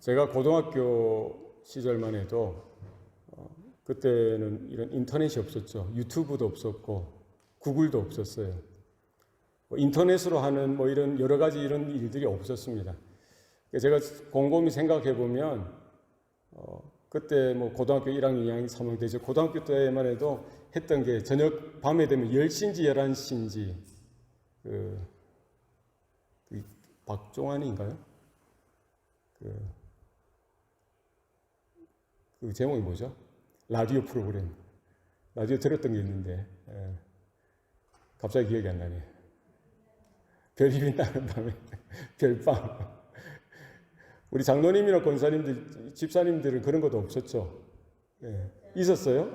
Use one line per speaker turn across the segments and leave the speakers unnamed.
제가 고등학교 시절만 해도 그때는 이런 인터넷이 없었죠. 유튜브도 없었고 구글도 없었어요. 인터넷으로 하는 이런 여러 가지 이런 일들이 없었습니다. 제가 곰곰이 생각해 보면 그때 고등학교 1학년, 2학년, 3학년 되죠. 고등학교 때만 해도 했던 게 저녁 밤에 되면 10시인지 11시인지 그 박종환인가요? 그 제목이 뭐죠? 라디오 프로그램. 라디오 들었던 게 있는데 갑자기 기억이 안 나네. 별이 빛나는 밤에 별밤. 우리 장로님이나 권사님들, 집사님들은 그런 것도 없었죠. 있었어요?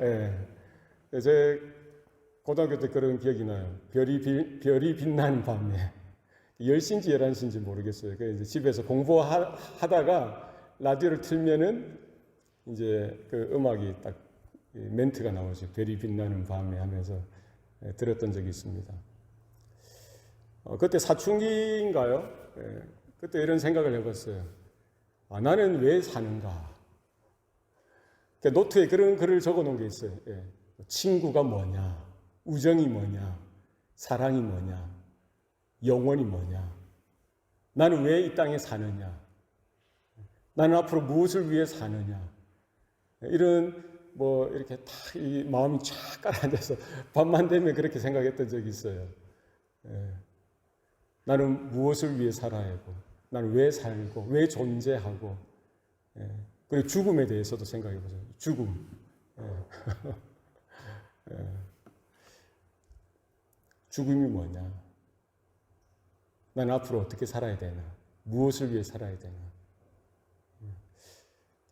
제 고등학교 때 그런 기억이 나요. 별이 빛나는 밤에 10시인지 11시인지 모르겠어요. 그래서 집에서 공부하다가 라디오를 틀면은 이제 그 음악이 딱 멘트가 나오죠. 별이 빛나는 밤에 하면서 들었던 적이 있습니다. 그때 사춘기인가요? 그때 이런 생각을 해봤어요. 나는 왜 사는가? 노트에 그런 글을 적어 놓은 게 있어요. 친구가 뭐냐? 우정이 뭐냐? 사랑이 뭐냐? 영원이 뭐냐? 나는 왜 이 땅에 사느냐? 나는 앞으로 무엇을 위해 사느냐? 이런 이렇게 딱 이 마음이 쫙 가라앉아서 밤만 되면 그렇게 생각했던 적이 있어요. 나는 무엇을 위해 살아야 하고, 나는 왜 살고, 왜 존재하고, 그리고 죽음에 대해서도 생각해 보세요. 죽음. 죽음이 뭐냐? 나는 앞으로 어떻게 살아야 되나? 무엇을 위해 살아야 되나?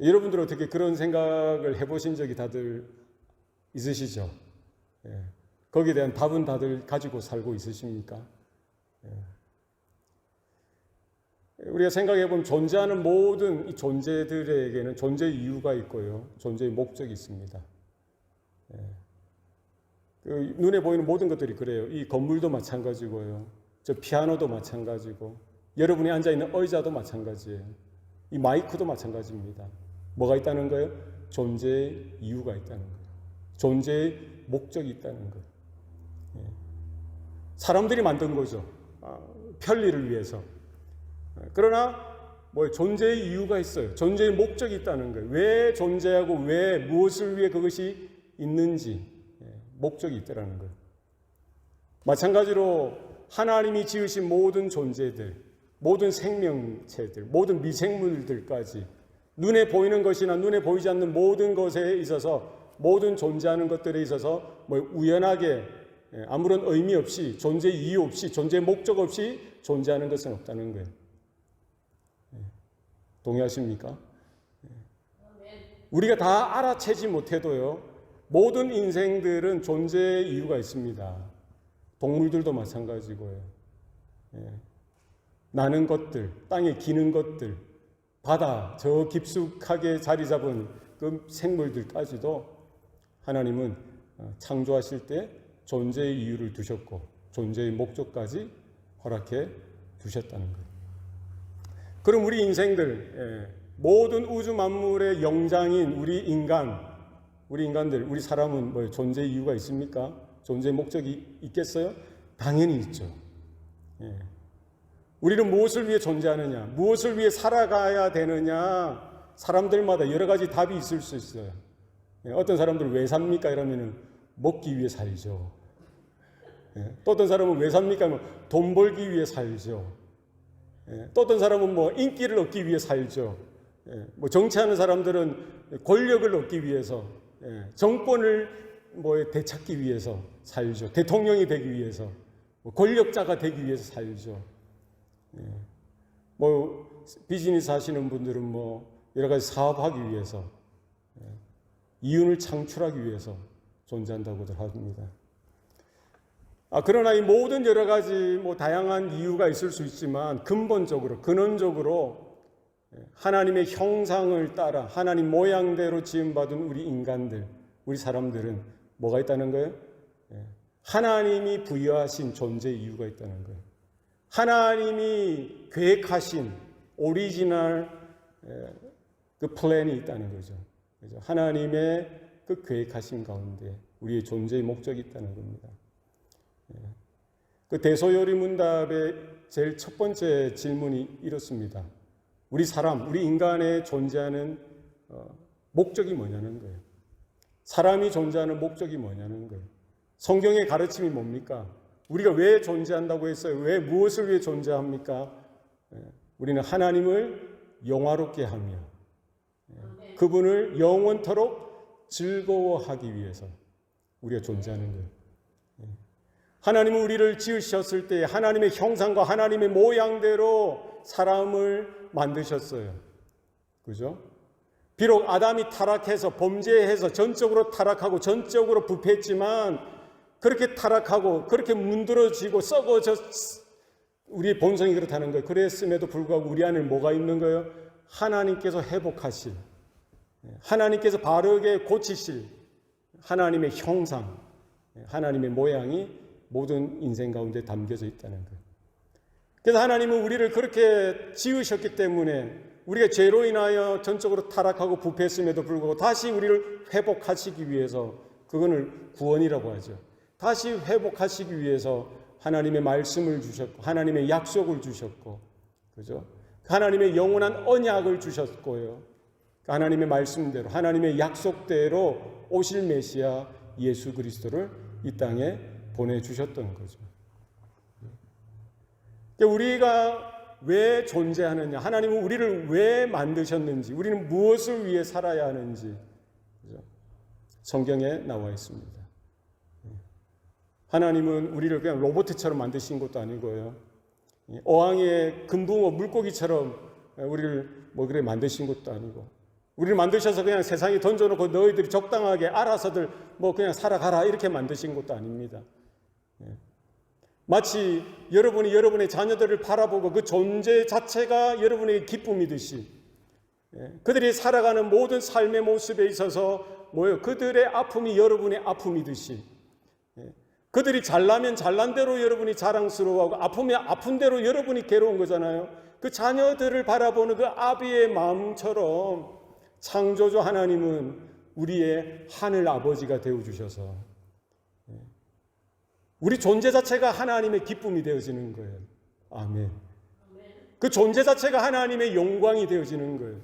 여러분들 어떻게 그런 생각을 해보신 적이 다들 있으시죠? 거기에 대한 답은 다들 가지고 살고 있으십니까? 우리가 생각해보면 존재하는 모든 이 존재들에게는 존재의 이유가 있고요. 존재의 목적이 있습니다. 눈에 보이는 모든 것들이 그래요. 이 건물도 마찬가지고요. 저 피아노도 마찬가지고 여러분이 앉아있는 의자도 마찬가지예요. 이 마이크도 마찬가지입니다. 뭐가 있다는 거예요? 존재의 이유가 있다는 거예요. 존재의 목적이 있다는 거예요. 사람들이 만든 거죠. 편리를 위해서. 그러나 존재의 이유가 있어요. 존재의 목적이 있다는 거예요. 왜 존재하고 왜 무엇을 위해 그것이 있는지 목적이 있다는 거예요. 마찬가지로 하나님이 지으신 모든 존재들, 모든 생명체들, 모든 미생물들까지 눈에 보이는 것이나 눈에 보이지 않는 모든 것에 있어서 모든 존재하는 것들에 있어서 우연하게 아무런 의미 없이 존재 이유 없이 존재 목적 없이 존재하는 것은 없다는 거예요. 동의하십니까? 우리가 다 알아채지 못해도요, 모든 인생들은 존재의 이유가 있습니다. 동물들도 마찬가지고요. 나는 것들, 땅에 기는 것들, 바다, 저 깊숙하게 자리 잡은 그 생물들까지도 하나님은 창조하실 때 존재의 이유를 두셨고 존재의 목적까지 허락해 두셨다는 거예요. 그럼 우리 인생들, 모든 우주 만물의 영장인 우리 인간들, 우리 사람은 존재의 이유가 있습니까? 존재의 목적이 있겠어요? 당연히 있죠. 우리는 무엇을 위해 존재하느냐? 무엇을 위해 살아가야 되느냐? 사람들마다 여러 가지 답이 있을 수 있어요. 어떤 사람들은 왜 삽니까? 이러면은 먹기 위해 살죠. 또 어떤 사람은 왜 삽니까? 하면 돈 벌기 위해 살죠. 또 어떤 사람은 인기를 얻기 위해 살죠. 정치하는 사람들은 권력을 얻기 위해서, 정권을 되찾기 위해서 살죠. 대통령이 되기 위해서, 권력자가 되기 위해서 살죠. 비즈니스 하시는 분들은 여러 가지 사업하기 위해서, 이윤을 창출하기 위해서 존재한다고들 합니다. 그러나 이 모든 여러 가지 다양한 이유가 있을 수 있지만 근본적으로, 근원적으로 하나님의 형상을 따라 하나님 모양대로 지음받은 우리 인간들, 우리 사람들은 뭐가 있다는 거예요? 하나님이 부여하신 존재의 이유가 있다는 거예요. 하나님이 계획하신 오리지널 그 플랜이 있다는 거죠. 그죠? 하나님의 그 계획하신 가운데 우리의 존재의 목적이 있다는 겁니다. 그 대소요리문답의 제일 첫 번째 질문이 이렇습니다. 우리 인간의 존재하는 목적이 뭐냐는 거예요. 사람이 존재하는 목적이 뭐냐는 거예요. 성경의 가르침이 뭡니까? 우리가 왜 존재한다고 했어요? 왜 무엇을 위해 존재합니까? 우리는 하나님을 영화롭게 하며 그분을 영원토록 즐거워하기 위해서 우리가 존재하는 거예요. 하나님은 우리를 지으셨을 때 하나님의 형상과 하나님의 모양대로 사람을 만드셨어요. 그죠? 비록 아담이 타락해서 범죄해서 전적으로 타락하고 전적으로 부패했지만 그렇게 타락하고 그렇게 문드러지고 썩어져 우리의 본성이 그렇다는 거예요. 그랬음에도 불구하고 우리 안에 뭐가 있는 거예요? 하나님께서 회복하실, 하나님께서 바르게 고치실 하나님의 형상, 하나님의 모양이 모든 인생 가운데 담겨져 있다는 거예요. 그래서 하나님은 우리를 그렇게 지으셨기 때문에 우리가 죄로 인하여 전적으로 타락하고 부패했음에도 불구하고 다시 우리를 회복하시기 위해서, 그거는 구원이라고 하죠. 다시 회복하시기 위해서 하나님의 말씀을 주셨고 하나님의 약속을 주셨고, 그죠? 하나님의 영원한 언약을 주셨고요. 하나님의 말씀대로 하나님의 약속대로 오실 메시아 예수 그리스도를 이 땅에 보내주셨던 거죠. 우리가 왜 존재하느냐, 하나님은 우리를 왜 만드셨는지, 우리는 무엇을 위해 살아야 하는지 성경에 나와 있습니다. 하나님은 우리를 그냥 로봇처럼 만드신 것도 아니고요, 어항의 금붕어 물고기처럼 우리를 그래 만드신 것도 아니고, 우리를 만드셔서 그냥 세상에 던져놓고 너희들이 적당하게 알아서들 그냥 살아가라 이렇게 만드신 것도 아닙니다. 마치 여러분이 여러분의 자녀들을 바라보고 그 존재 자체가 여러분의 기쁨이듯이, 그들이 살아가는 모든 삶의 모습에 있어서 그들의 아픔이 여러분의 아픔이듯이, 그들이 잘나면 잘난 대로 여러분이 자랑스러워하고 아프면 아픈 대로 여러분이 괴로운 거잖아요. 그 자녀들을 바라보는 그 아비의 마음처럼 창조주 하나님은 우리의 하늘 아버지가 되어주셔서 우리 존재 자체가 하나님의 기쁨이 되어지는 거예요. 아멘. 그 존재 자체가 하나님의 영광이 되어지는 거예요.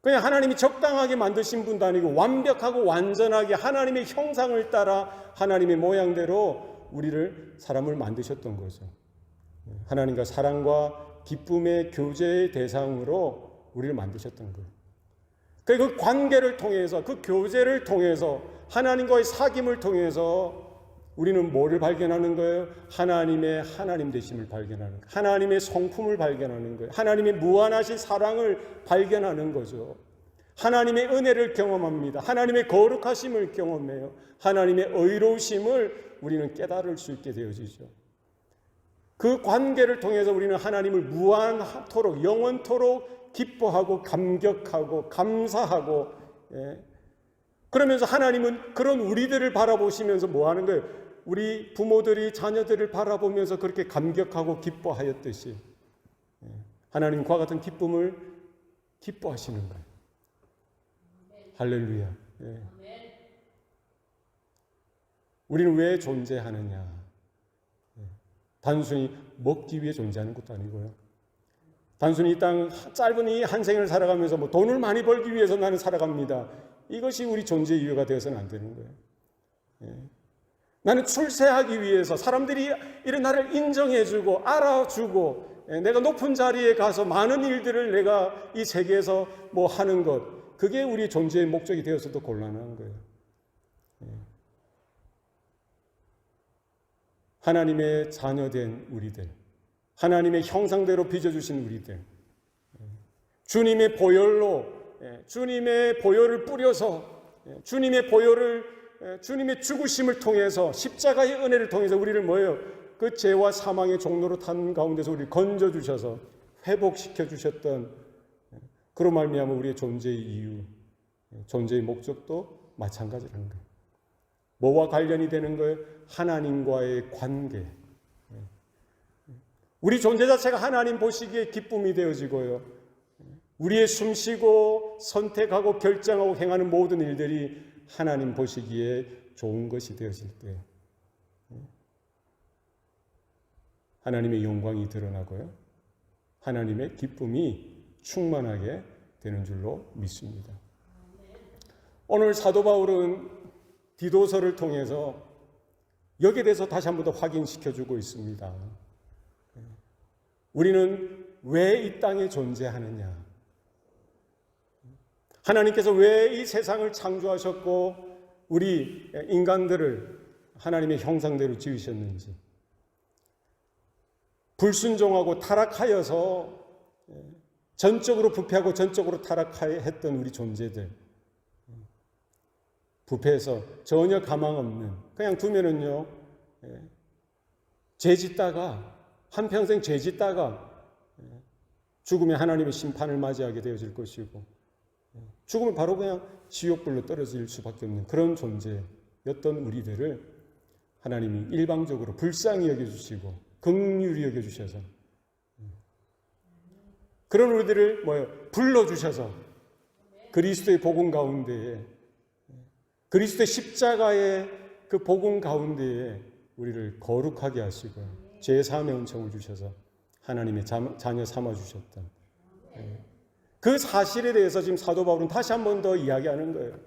그냥 하나님이 적당하게 만드신 분도 아니고 완벽하고 완전하게 하나님의 형상을 따라 하나님의 모양대로 우리를 사람을 만드셨던 거죠. 하나님과 사랑과 기쁨의 교제의 대상으로 우리를 만드셨던 거예요. 그 관계를 통해서, 그 교제를 통해서, 하나님과의 사귐을 통해서 우리는 뭐를 발견하는 거예요? 하나님의 하나님 되심을 발견하는 거예요. 하나님의 성품을 발견하는 거예요. 하나님의 무한하신 사랑을 발견하는 거죠. 하나님의 은혜를 경험합니다. 하나님의 거룩하심을 경험해요. 하나님의 의로우심을 우리는 깨달을 수 있게 되어지죠. 그 관계를 통해서 우리는 하나님을 무한토록, 영원토록 기뻐하고 감격하고 감사하고, 그러면서 하나님은 그런 우리들을 바라보시면서 뭐 하는 거예요? 우리 부모들이 자녀들을 바라보면서 그렇게 감격하고 기뻐하였듯이 하나님 그와 같은 기쁨을 기뻐하시는 거예요. 할렐루야. 우리는 왜 존재하느냐? 단순히 먹기 위해 존재하는 것도 아니고요, 단순히 이 땅 짧은 이 한 생을 살아가면서 돈을 많이 벌기 위해서 나는 살아갑니다, 이것이 우리 존재 이유가 되어서는 안 되는 거예요. 나는 출세하기 위해서 사람들이 이런 나를 인정해주고 알아주고 내가 높은 자리에 가서 많은 일들을 내가 이 세계에서 하는 것, 그게 우리 존재의 목적이 되어서도 곤란한 거예요. 하나님의 자녀된 우리들, 하나님의 형상대로 빚어주신 우리들, 주님의 보혈로, 주님의 보혈을 뿌려서, 주님의 죽으심을 통해서, 십자가의 은혜를 통해서 우리를 그 죄와 사망의 종로로 탄 가운데서 우리를 건져주셔서 회복시켜 주셨던, 그로 말미암아 우리의 존재의 이유, 존재의 목적도 마찬가지라는 거예요. 뭐와 관련이 되는 거예요? 하나님과의 관계. 우리 존재 자체가 하나님 보시기에 기쁨이 되어지고요, 우리의 숨쉬고 선택하고 결정하고 행하는 모든 일들이 하나님 보시기에 좋은 것이 되어질 때 하나님의 영광이 드러나고요. 하나님의 기쁨이 충만하게 되는 줄로 믿습니다. 오늘 사도 바울은 디도서를 통해서 여기에 대해서 다시 한 번 더 확인시켜주고 있습니다. 우리는 왜 이 땅에 존재하느냐? 하나님께서 왜 이 세상을 창조하셨고 우리 인간들을 하나님의 형상대로 지으셨는지, 불순종하고 타락하여서 전적으로 부패하고 전적으로 타락했던 우리 존재들, 부패해서 전혀 가망 없는, 그냥 두면은요 죄 짓다가 한평생 죄 짓다가 죽음에 하나님의 심판을 맞이하게 되어질 것이고, 죽으면 바로 그냥 지옥불로 떨어질 수밖에 없는 그런 존재였던 우리들을 하나님이 일방적으로 불쌍히 여겨주시고 긍휼히 여겨주셔서 그런 우리들을 불러주셔서 그리스도의 복음 가운데에, 그리스도의 십자가의 그 복음 가운데에 우리를 거룩하게 하시고 죄사함의 은총을 주셔서 하나님의 자녀 삼아주셨던 그 사실에 대해서 지금 사도 바울은 다시 한 번 더 이야기하는 거예요.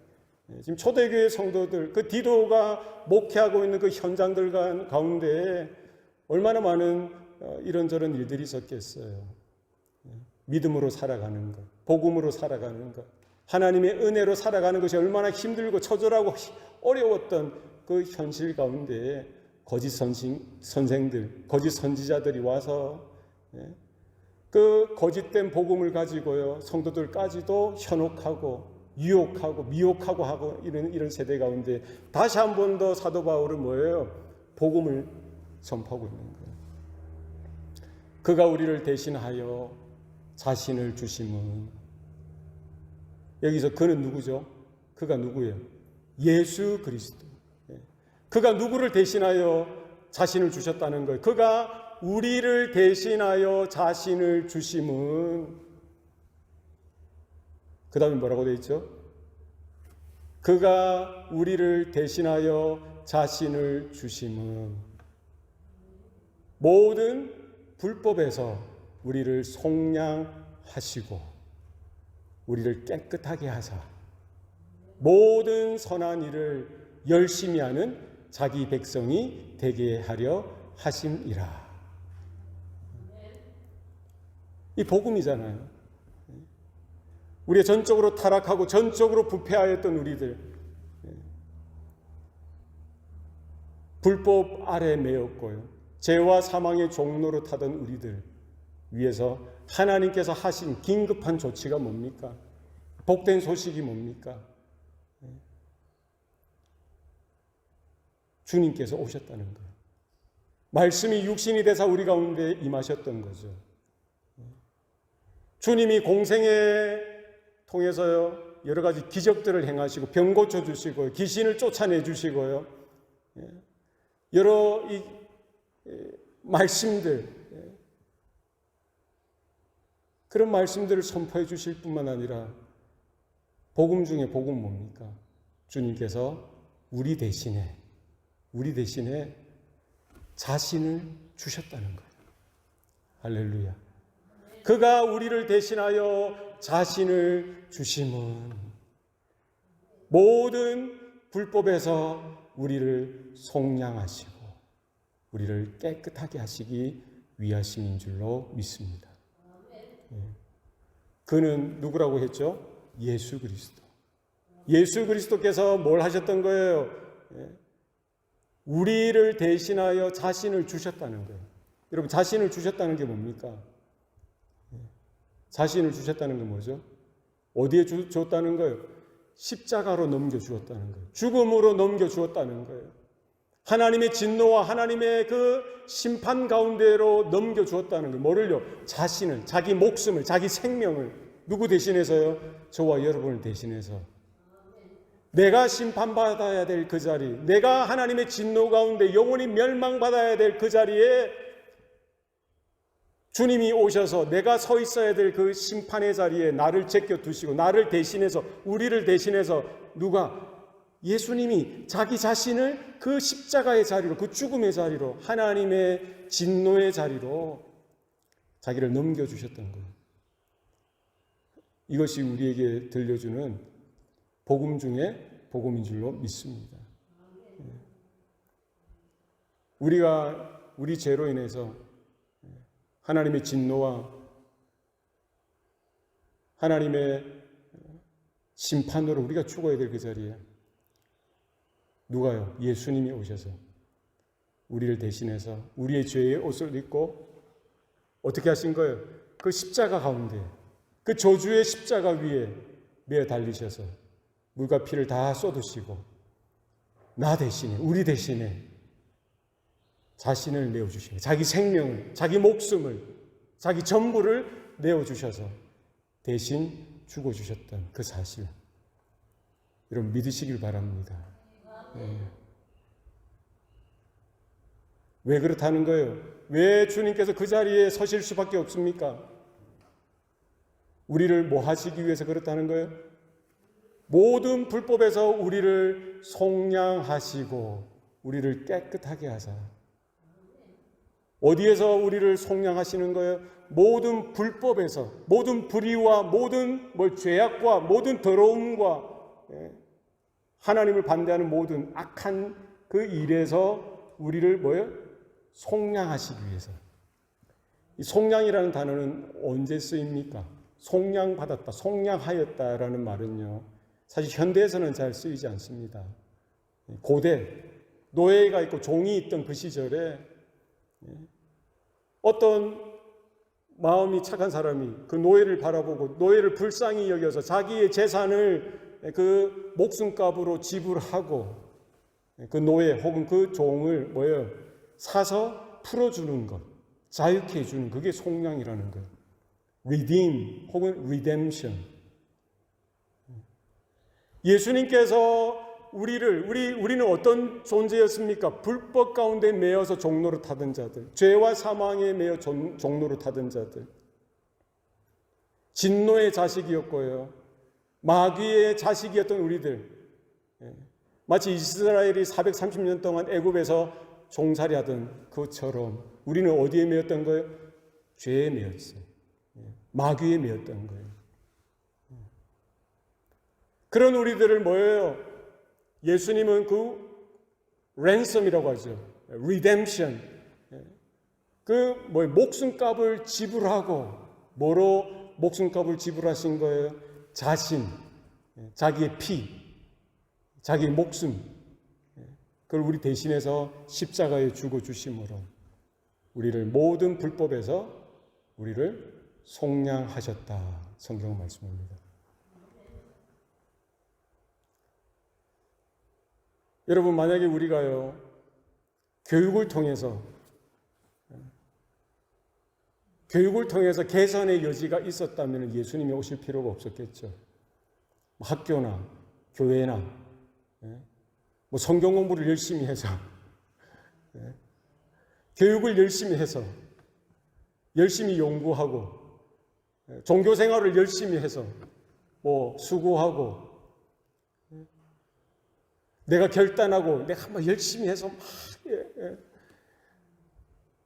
지금 초대교회 성도들, 그 디도가 목회하고 있는 그 현장들 가운데에 얼마나 많은 이런저런 일들이 있었겠어요. 믿음으로 살아가는 것, 복음으로 살아가는 것, 하나님의 은혜로 살아가는 것이 얼마나 힘들고 처절하고 어려웠던 그 현실 가운데에 거짓 선생들, 거짓 선지자들이 와서 그 거짓된 복음을 가지고요 성도들까지도 현혹하고 유혹하고 미혹하고 하고 이런 세대 가운데 다시 한 번 더 사도 바울은 뭐예요? 복음을 선포하고 있는 거예요. 그가 우리를 대신하여 자신을 주심은, 여기서 그는 누구죠? 그가 누구예요? 예수 그리스도. 그가 누구를 대신하여 자신을 주셨다는 거예요? 그가 우리를 대신하여 자신을 주심은, 그 다음에 뭐라고 되어 있죠? 그가 우리를 대신하여 자신을 주심은 모든 불법에서 우리를 속량하시고 우리를 깨끗하게 하사 모든 선한 일을 열심히 하는 자기 백성이 되게 하려 하심이라. 이 복음이잖아요. 우리의 전적으로 타락하고 전적으로 부패하였던 우리들, 불법 아래 매였고요 죄와 사망의 종로로 타던 우리들 위해서 하나님께서 하신 긴급한 조치가 뭡니까? 복된 소식이 뭡니까? 주님께서 오셨다는 거예요. 말씀이 육신이 되사 우리 가운데 임하셨던 거죠. 주님이 공생에 통해서요 여러 가지 기적들을 행하시고 병 고쳐주시고 귀신을 쫓아내주시고요 여러 이 말씀들, 그런 말씀들을 선포해 주실 뿐만 아니라 복음 중에 복음 뭡니까? 주님께서 우리 대신에 자신을 주셨다는 거예요. 할렐루야. 그가 우리를 대신하여 자신을 주심은 모든 불법에서 우리를 속량하시고 우리를 깨끗하게 하시기 위하심인 줄로 믿습니다. 그는 누구라고 했죠? 예수 그리스도. 예수 그리스도께서 뭘 하셨던 거예요? 우리를 대신하여 자신을 주셨다는 거예요. 여러분, 자신을 주셨다는 게 뭡니까? 자신을 주셨다는 건 뭐죠? 어디에 주었다는 거예요? 십자가로 넘겨주었다는 거예요. 죽음으로 넘겨주었다는 거예요. 하나님의 진노와 하나님의 그 심판 가운데로 넘겨주었다는 거예요. 뭐를요? 자신을, 자기 목숨을, 자기 생명을 누구 대신해서요? 저와 여러분을 대신해서 내가 심판받아야 될 그 자리, 내가 하나님의 진노 가운데 영원히 멸망받아야 될 그 자리에 주님이 오셔서 내가 서 있어야 될 그 심판의 자리에 나를 제껴두시고 나를 대신해서, 우리를 대신해서 누가? 예수님이 자기 자신을 그 십자가의 자리로, 그 죽음의 자리로, 하나님의 진노의 자리로 자기를 넘겨주셨던 거예요. 이것이 우리에게 들려주는 복음 중에 복음인 줄로 믿습니다. 우리가 우리 죄로 인해서 하나님의 진노와 하나님의 심판으로 우리가 죽어야 될 그 자리에 누가요? 예수님이 오셔서 우리를 대신해서 우리의 죄의 옷을 입고 어떻게 하신 거예요? 그 십자가 가운데, 그 저주의 십자가 위에 매어 달리셔서 물과 피를 다 쏟으시고 나 대신에, 우리 대신에 자신을 내어주신 거예요. 자기 생명을, 자기 목숨을, 자기 전부를 내어주셔서 대신 죽어주셨던 그 사실, 여러분 믿으시길 바랍니다. 네. 왜 그렇다는 거예요? 왜 주님께서 그 자리에 서실 수밖에 없습니까? 우리를 뭐 하시기 위해서 그렇다는 거예요? 모든 불법에서 우리를 속량하시고 우리를 깨끗하게 하사. 어디에서 우리를 속량하시는 거예요? 모든 불법에서, 모든 불의와 모든 죄악과 모든 더러움과 하나님을 반대하는 모든 악한 그 일에서 우리를 뭐예요? 속량하시기 위해서. 이 속량이라는 단어는 언제 쓰입니까? 속량받았다, 속량하였다라는 말은요, 사실 현대에서는 잘 쓰이지 않습니다. 고대, 노예가 있고 종이 있던 그 시절에 어떤 마음이 착한 사람이 그 노예를 바라보고 노예를 불쌍히 여겨서 자기의 재산을 그 목숨값으로 지불하고 그 노예 혹은 그 종을 뭐예요? 사서 풀어주는 것, 자유케 해주는, 그게 속량이라는 거예요. redeem 혹은 redemption. 예수님께서 우리는 어떤 존재였습니까? 불법 가운데 매여서 종로를 타던 자들, 죄와 사망에 매여 종로를 타던 자들, 진노의 자식이었고요, 마귀의 자식이었던 우리들, 마치 이스라엘이 430년 동안 애굽에서 종살이하던 것처럼 우리는 어디에 매였던 거예요? 죄에 매였어요. 마귀에 매였던 거예요. 그런 우리들을 뭐예요? 예수님은 그 랜섬이라고 하죠. 리뎀션. 목숨값을 지불하고, 뭐로 목숨값을 지불하신 거예요? 자신, 자기의 피, 자기의 목숨, 그걸 우리 대신해서 십자가에 죽어주심으로 우리를 모든 불법에서 우리를 속량하셨다. 성경 말씀입니다. 여러분, 만약에 우리가요, 교육을 통해서 개선의 여지가 있었다면 예수님이 오실 필요가 없었겠죠. 학교나 교회나 성경 공부를 열심히 해서, 교육을 열심히 해서, 열심히 연구하고, 종교 생활을 열심히 해서 수고하고, 내가 결단하고 내가 한번 열심히 해서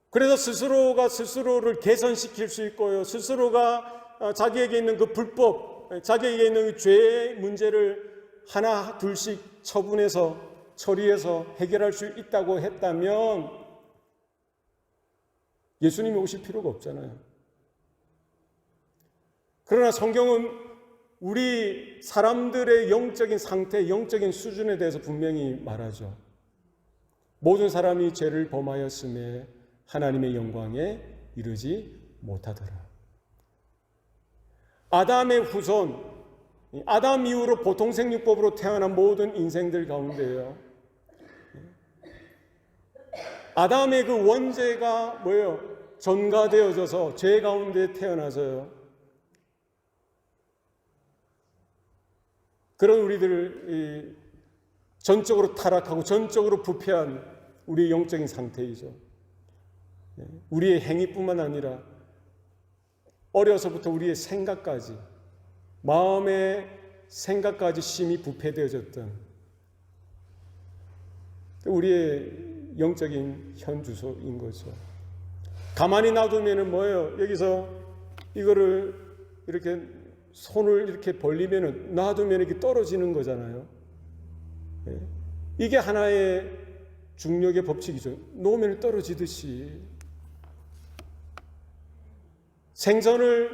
그래서 스스로가 스스로를 개선시킬 수 있고요, 스스로가 자기에게 있는 그 불법, 자기에게 있는 그 죄의 문제를 하나 둘씩 처리해서 해결할 수 있다고 했다면 예수님이 오실 필요가 없잖아요. 그러나 성경은 우리 사람들의 영적인 상태, 영적인 수준에 대해서 분명히 말하죠. 모든 사람이 죄를 범하였음에 하나님의 영광에 이르지 못하더라. 아담의 후손, 아담 이후로 보통생육법으로 태어난 모든 인생들 가운데요, 아담의 그 원죄가 전가되어져서 죄 가운데 태어나서요, 그런 우리들을 전적으로 타락하고 전적으로 부패한 우리의 영적인 상태이죠. 우리의 행위뿐만 아니라 어려서부터 우리의 생각까지, 마음의 생각까지 심히 부패되어졌던 우리의 영적인 현주소인 거죠. 가만히 놔두면은 뭐예요? 여기서 이거를 이렇게 손을 이렇게 벌리면은 놔두면 이렇게 떨어지는 거잖아요. 이게 하나의 중력의 법칙이죠. 놓으면 떨어지듯이. 생선을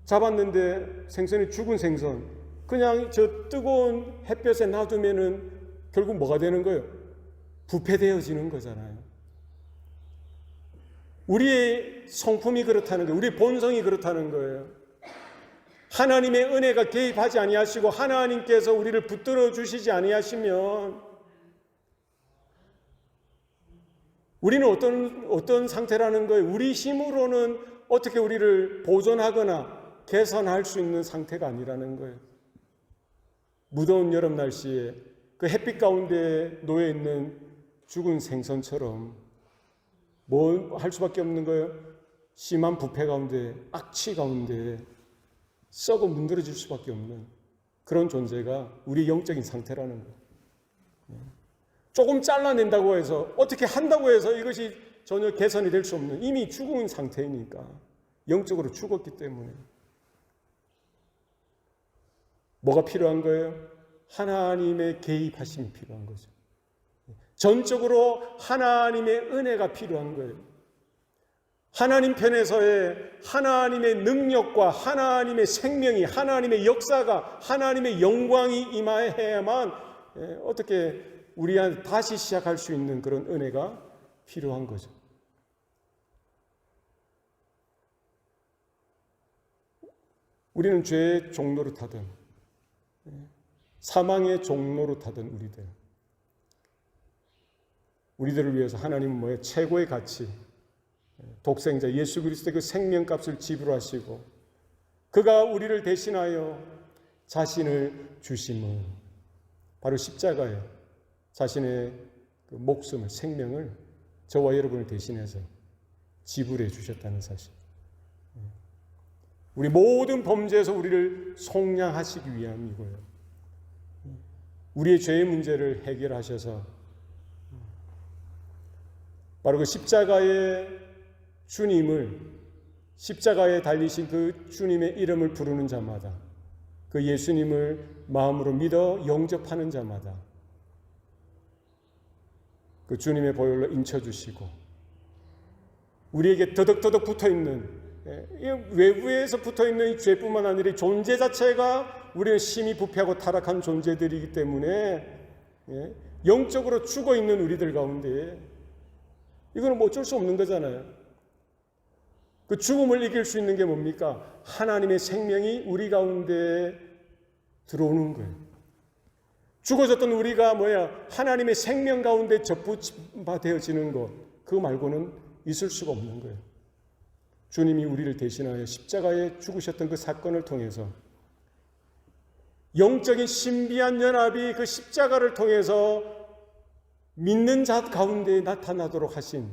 잡았는데 생선이 죽은 생선 그냥 저 뜨거운 햇볕에 놔두면은 결국 뭐가 되는 거예요? 부패되어지는 거잖아요. 우리의 성품이 그렇다는 거예요. 우리 본성이 그렇다는 거예요. 하나님의 은혜가 개입하지 아니하시고 하나님께서 우리를 붙들어 주시지 아니하시면 우리는 어떤 상태라는 거예요? 우리 힘으로는 어떻게 우리를 보존하거나 개선할 수 있는 상태가 아니라는 거예요. 무더운 여름 날씨에 그 햇빛 가운데 놓여 있는 죽은 생선처럼 뭐 할 수밖에 없는 거예요? 심한 부패 가운데, 악취 가운데 썩어 문드러질 수밖에 없는 그런 존재가 우리 영적인 상태라는 거예요. 조금 잘라낸다고 해서 어떻게 한다고 해서 이것이 전혀 개선이 될 수 없는 이미 죽은 상태이니까 영적으로 죽었기 때문에 뭐가 필요한 거예요? 하나님의 개입하심이 필요한 거죠. 전적으로 하나님의 은혜가 필요한 거예요. 하나님 편에서의 하나님의 능력과 하나님의 생명이, 하나님의 역사가, 하나님의 영광이 임해야만 어떻게 우리한테 다시 시작할 수 있는 그런 은혜가 필요한 거죠. 우리는 죄의 종로를 타든 사망의 종로로 타든 우리들을 위해서 하나님은 뭐예요? 최고의 가치, 독생자 예수 그리스도의 그 생명값을 지불하시고 그가 우리를 대신하여 자신을 주심은 바로 십자가에 자신의 그 목숨을, 생명을 저와 여러분을 대신해서 지불해 주셨다는 사실. 우리 모든 범죄에서 우리를 속량하시기 위함이고요. 우리의 죄의 문제를 해결하셔서 바로 그 십자가의 주님을, 십자가에 달리신 그 주님의 이름을 부르는 자마다, 그 예수님을 마음으로 믿어 영접하는 자마다 그 주님의 보혈로 인쳐주시고 우리에게 더덕더덕 붙어있는, 외부에서 붙어있는 이 죄뿐만 아니라 존재 자체가 우리는 심히 부패하고 타락한 존재들이기 때문에 영적으로 죽어있는 우리들 가운데 이거는 뭐 어쩔 수 없는 거잖아요. 그 죽음을 이길 수 있는 게 뭡니까? 하나님의 생명이 우리 가운데 들어오는 거예요. 죽어졌던 우리가 하나님의 생명 가운데 접붙여지는 것, 그거 말고는 있을 수가 없는 거예요. 주님이 우리를 대신하여 십자가에 죽으셨던 그 사건을 통해서 영적인 신비한 연합이 그 십자가를 통해서 믿는 자 가운데 나타나도록 하신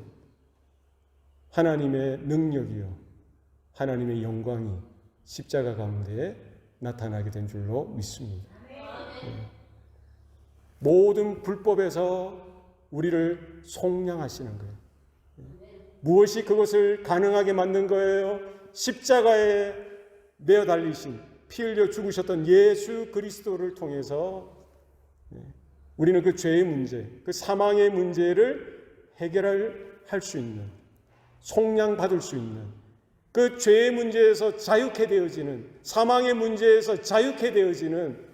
하나님의 능력이요, 하나님의 영광이 십자가 가운데 나타나게 된 줄로 믿습니다. 모든 불법에서 우리를 속량하시는 거예요. 무엇이 그것을 가능하게 만든 거예요? 십자가에 매어 달리신, 피 흘려 죽으셨던 예수 그리스도를 통해서 우리는 그 죄의 문제, 그 사망의 문제를 해결할 수 있는, 속량받을 수 있는, 그 죄의 문제에서 자유케 되어지는, 사망의 문제에서 자유케 되어지는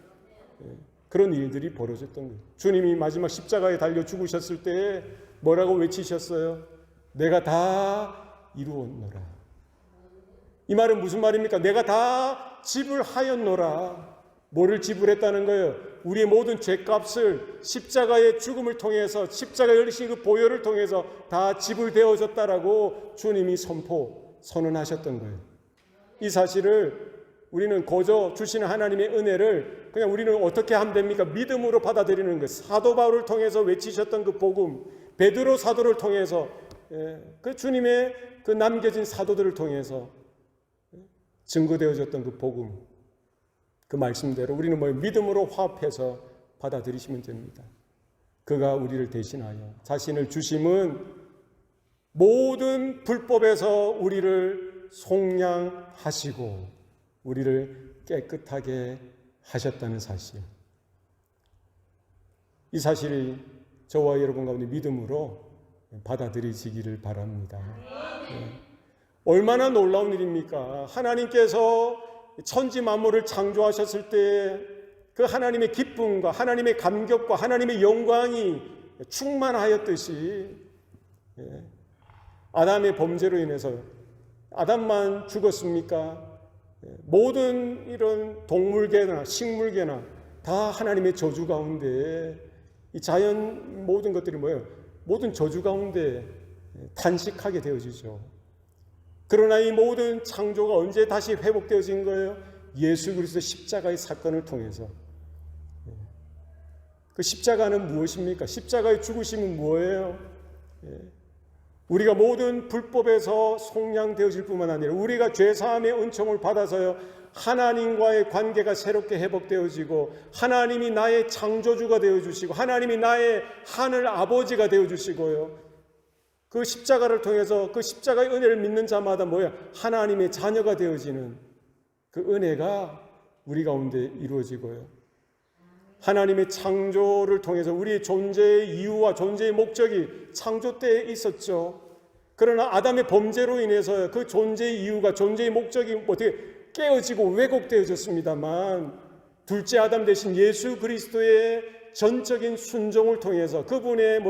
그런 일들이 벌어졌던 거예요. 주님이 마지막 십자가에 달려 죽으셨을 때 뭐라고 외치셨어요? 내가 다 이루었노라. 이 말은 무슨 말입니까? 내가 다 지불하였노라. 뭐를 지불했다는 거예요? 우리의 모든 죄값을 십자가의 죽음을 통해서, 십자가에 열리신 그 보혈을 통해서 다 지불되어졌다라고 주님이 선언하셨던 거예요. 이 사실을 우리는 거저 주시는 하나님의 은혜를 그냥 우리는 어떻게 하면 됩니까? 믿음으로 받아들이는 거예요. 사도 바울을 통해서 외치셨던 그 복음, 베드로 사도를 통해서, 그 주님의 그 남겨진 사도들을 통해서 증거되어졌던 그 복음, 그 말씀대로 우리는 믿음으로 화합해서 받아들이시면 됩니다. 그가 우리를 대신하여 자신을 주심은 모든 불법에서 우리를 속량하시고 우리를 깨끗하게 하셨다는 사실. 이 사실이 저와 여러분 가운데 믿음으로 받아들이시기를 바랍니다. 얼마나 놀라운 일입니까? 하나님께서 천지 만물을 창조하셨을 때 그 하나님의 기쁨과 하나님의 감격과 하나님의 영광이 충만하였듯이 아담의 범죄로 인해서 아담만 죽었습니까? 모든 이런 동물계나 식물계나 다 하나님의 저주 가운데 이 자연 모든 것들이 뭐예요? 모든 저주 가운데 탄식하게 되어지죠. 그러나 이 모든 창조가 언제 다시 회복되어진 거예요? 예수 그리스도 십자가의 사건을 통해서. 그 십자가는 무엇입니까? 십자가의 죽으심은 뭐예요? 우리가 모든 불법에서 속량되어질 뿐만 아니라 우리가 죄사함의 은총을 받아서요 하나님과의 관계가 새롭게 회복되어지고 하나님이 나의 창조주가 되어주시고 하나님이 나의 하늘 아버지가 되어주시고요 그 십자가를 통해서 그 십자가의 은혜를 믿는 자마다 하나님의 자녀가 되어지는 그 은혜가 우리 가운데 이루어지고요 하나님의 창조를 통해서 우리의 존재의 이유와 존재의 목적이 창조 때에 있었죠. 그러나 아담의 범죄로 인해서 그 존재의 이유가 존재의 목적이 어떻게 깨어지고 왜곡되어졌습니다만 둘째 아담 대신 예수 그리스도의 전적인 순종을 통해서 그분의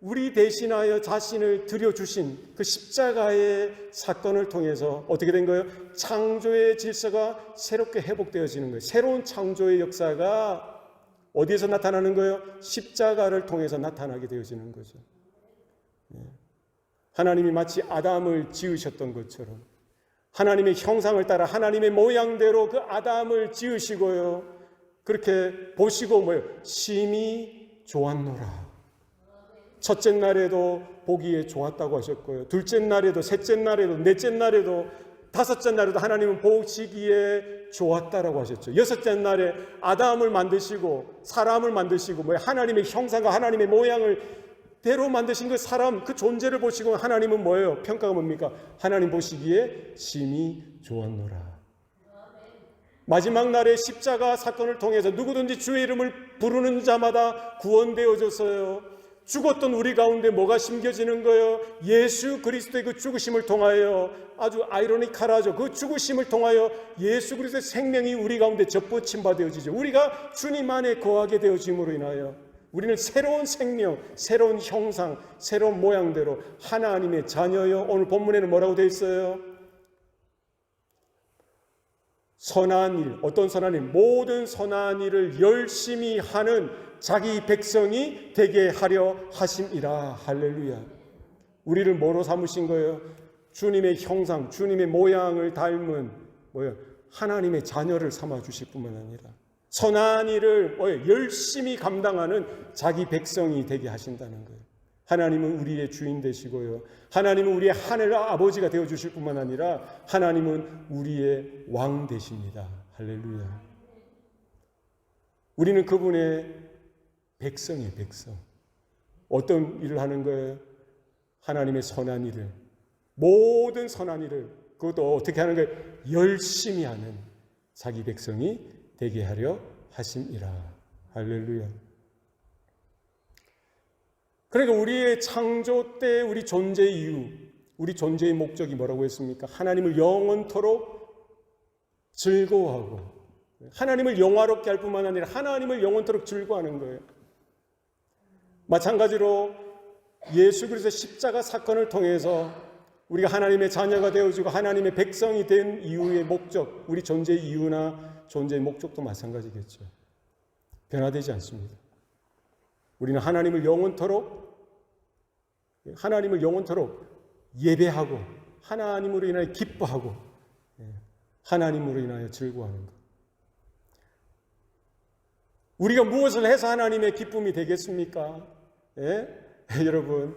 우리 대신하여 자신을 드려주신 그 십자가의 사건을 통해서 어떻게 된 거예요? 창조의 질서가 새롭게 회복되어지는 거예요. 새로운 창조의 역사가 어디에서 나타나는 거예요? 십자가를 통해서 나타나게 되어지는 거죠. 하나님이 마치 아담을 지으셨던 것처럼 하나님의 형상을 따라 하나님의 모양대로 그 아담을 지으시고요. 그렇게 보시고 심히 좋았노라. 첫째 날에도 보기에 좋았다고 하셨고요. 둘째 날에도, 셋째 날에도, 넷째 날에도, 다섯째 날에도 하나님은 보시기에 좋았다라고 하셨죠. 여섯째 날에 아담을 만드시고 사람을 만드시고 하나님의 형상과 하나님의 모양을 대로 만드신 그 사람, 그 존재를 보시고 하나님은 뭐예요? 평가가 뭡니까? 하나님 보시기에 심히 좋았노라. 마지막 날에 십자가 사건을 통해서 누구든지 주의 이름을 부르는 자마다 구원되어졌어요. 죽었던 우리 가운데 뭐가 심겨지는 거예요? 예수 그리스도의 그 죽으심을 통하여 아주 아이러니컬하죠. 그 죽으심을 통하여 예수 그리스도의 생명이 우리 가운데 접붙임 받아지죠. 우리가 주님 안에 거하게 되어짐으로 인하여 우리는 새로운 생명, 새로운 형상, 새로운 모양대로 하나님의 자녀요. 오늘 본문에는 뭐라고 되어 있어요? 선한 일, 어떤 선한 일? 모든 선한 일을 열심히 하는 자기 백성이 되게 하려 하심이라. 할렐루야. 우리를 뭐로 삼으신 거예요? 주님의 형상, 주님의 모양을 닮은 하나님의 자녀를 삼아 주실 뿐만 아니라 선한 일을 열심히 감당하는 자기 백성이 되게 하신다는 거예요. 하나님은 우리의 주인 되시고요. 하나님은 우리의 하늘 아버지가 되어주실 뿐만 아니라 하나님은 우리의 왕 되십니다. 할렐루야. 우리는 그분의 백성이에요. 백성. 어떤 일을 하는 거예요? 하나님의 선한 일을, 모든 선한 일을, 그것도 어떻게 하는 거예요? 열심히 하는 자기 백성이 되게 하려 하심이라. 할렐루야. 그러니까 우리의 창조 때 우리 존재의 이유, 우리 존재의 목적이 뭐라고 했습니까? 하나님을 영원토록 즐거워하고 하나님을 영화롭게 할 뿐만 아니라 하나님을 영원토록 즐거워하는 거예요. 마찬가지로 예수 그리스도의 십자가 사건을 통해서 우리가 하나님의 자녀가 되어지고 하나님의 백성이 된 이유의 목적, 우리 존재의 이유나 존재의 목적도 마찬가지겠죠. 변화되지 않습니다. 우리는 하나님을 영원토록 예배하고 하나님으로 인하여 기뻐하고 하나님으로 인하여 즐거워하는 것. 우리가 무엇을 해서 하나님의 기쁨이 되겠습니까? 여러분,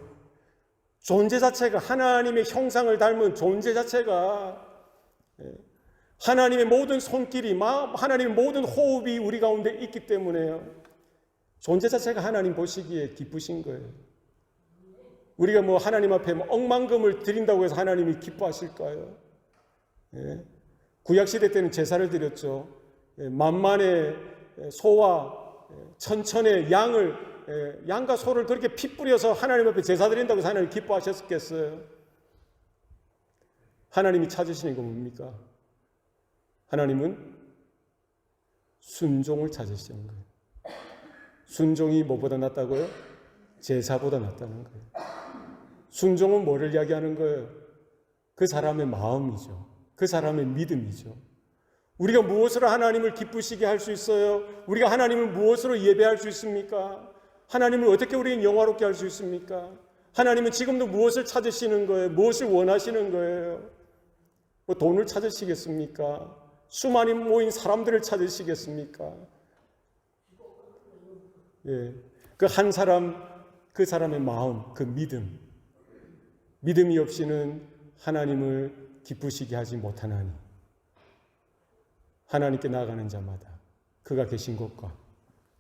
존재 자체가 하나님의 형상을 닮은 존재 자체가 하나님의 모든 손길이, 하나님의 모든 호흡이 우리 가운데 있기 때문에요. 존재 자체가 하나님 보시기에 기쁘신 거예요. 우리가 하나님 앞에 억만금을 드린다고 해서 하나님이 기뻐하실까요? 예. 구약시대 때는 제사를 드렸죠. 예. 만만의 소와 천천의 양과 소를 그렇게 피 뿌려서 하나님 앞에 제사 드린다고 해서 하나님 기뻐하셨겠어요? 하나님이 찾으시는 건 뭡니까? 하나님은 순종을 찾으시는 거예요. 순종이 뭐보다 낫다고요? 제사보다 낫다는 거예요. 순종은 뭐를 이야기하는 거예요? 그 사람의 마음이죠. 그 사람의 믿음이죠. 우리가 무엇으로 하나님을 기쁘시게 할 수 있어요? 우리가 하나님을 무엇으로 예배할 수 있습니까? 하나님을 어떻게 우리는 영화롭게 할 수 있습니까? 하나님은 지금도 무엇을 찾으시는 거예요? 무엇을 원하시는 거예요? 돈을 찾으시겠습니까? 수많이 모인 사람들을 찾으시겠습니까? 예, 그 한 사람, 그 사람의 마음, 그 믿음이 없이는 하나님을 기쁘시게 하지 못하나니 하나님께 나아가는 자마다 그가 계신 곳과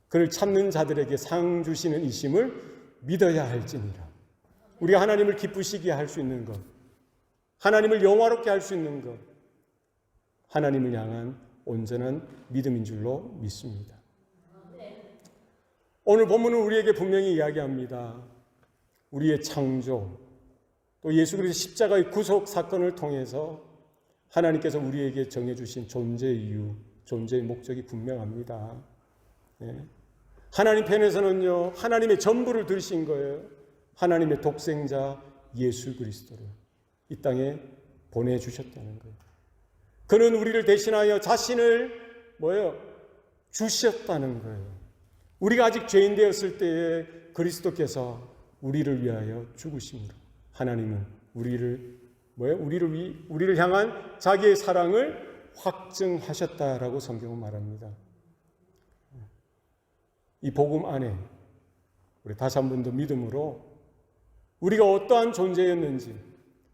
그를 찾는 자들에게 상 주시는 이심을 믿어야 할지니라. 우리가 하나님을 기쁘시게 할 수 있는 것, 하나님을 영화롭게 할 수 있는 것, 하나님을 향한 온전한 믿음인 줄로 믿습니다. 오늘 본문은 우리에게 분명히 이야기합니다. 우리의 창조, 또 예수 그리스도의 십자가의 구속 사건을 통해서 하나님께서 우리에게 정해주신 존재의 이유, 존재의 목적이 분명합니다. 네. 하나님 편에서는요, 하나님의 전부를 들으신 거예요. 하나님의 독생자 예수 그리스도를 이 땅에 보내주셨다는 거예요. 그는 우리를 대신하여 자신을 주셨다는 거예요. 우리가 아직 죄인 되었을 때에 그리스도께서 우리를 위하여 죽으심으로 하나님은 우리를 향한 자기의 사랑을 확증하셨다라고 성경은 말합니다. 이 복음 안에 우리 다시 한 번 더 믿음으로 우리가 어떠한 존재였는지,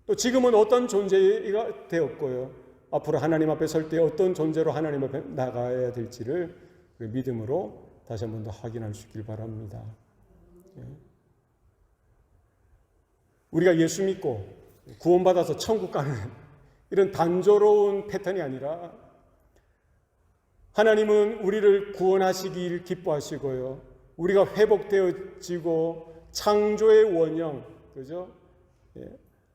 또 지금은 어떤 존재가 되었고요, 앞으로 하나님 앞에 설 때 어떤 존재로 하나님 앞에 나가야 될지를 믿음으로 다시 한 번 더 확인할 수 있길 바랍니다. 우리가 예수 믿고 구원받아서 천국 가는 이런 단조로운 패턴이 아니라 하나님은 우리를 구원하시길 기뻐하시고요, 우리가 회복되어지고 창조의 원형, 그죠?